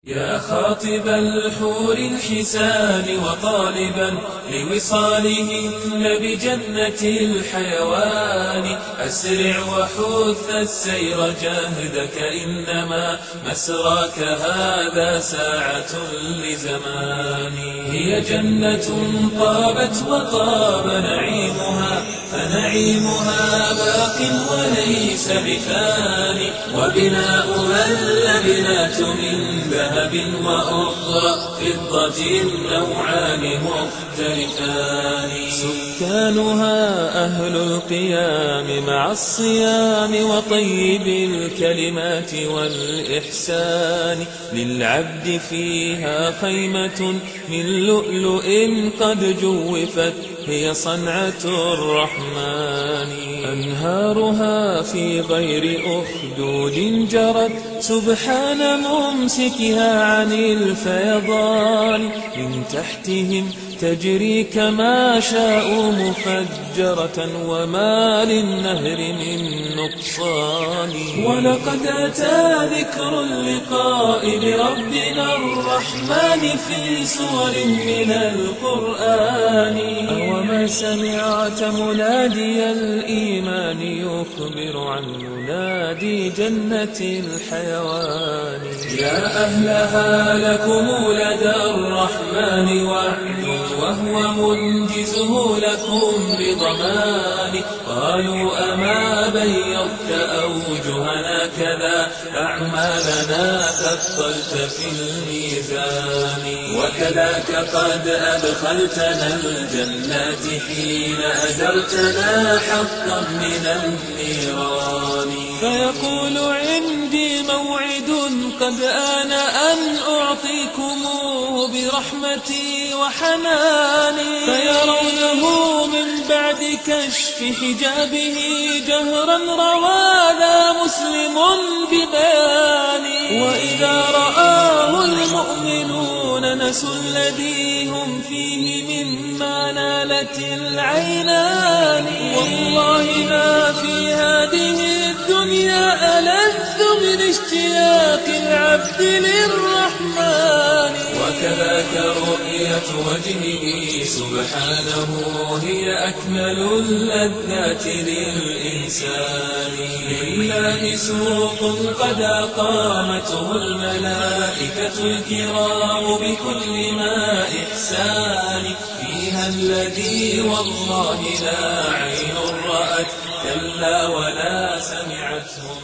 يا خاطب الحور الحسان وطالبا لوصالهن بجنة الحيوان، أسرع وحث السير جاهدك، إنما مسراك هذا ساعة لزمان. هي جنة طابت وطاب نعيمها، فنعيمها باق وليس بفان، وبناؤها اللبنات من ذهب وأخرى فضة نوعان مختلفان. سكانها أهل القيام مع الصيام وطيب الكلمات والإحسان، للعبد فيها خيمة من لؤلؤ قد جوفت، هي صنعة الرحمن. أنهارها في غير أخدود جرت، سبحان ممسكها عن الفيضان، من تحتهم تجري كما شاء مفجرة، وما للنهر من نقصان. ولقد أتى ذكر اللقاء بربنا الرحمن في سور من القرآن، أوما سمعت منادي الإيمان يخبر عن منادي جنة الحيوان. يا أهلها لكم لدى الرحمن وعد، وهو منجزه لكم بضمان. قالوا أما بيضت أوجهنا كذا، أعمالنا ثقلت في الميزان. وكذاك قد أدخلتنا الجنات حين أجرتنا حقا من النيران. فيقول عندي موعد قد آن أن أعطيكموه برحمتي وحناني، فيرونه من بعد كشف حجابه جهرا روانا مسلم ببياني. وإذا رآه المؤمنون نسوا الذي هم فيه مما نالت العينان. والله ما في هذه الدنيا ألذ من اشتياق العبد للرحمن. وكذاك رؤية وجهه سبحانه هي أكمل اللذات للإنسان. لله سوق قد أقامته الملائكة الكرام بكل ما إحسان، فيها الذي والله لا عين رأت كلا ولا سمعته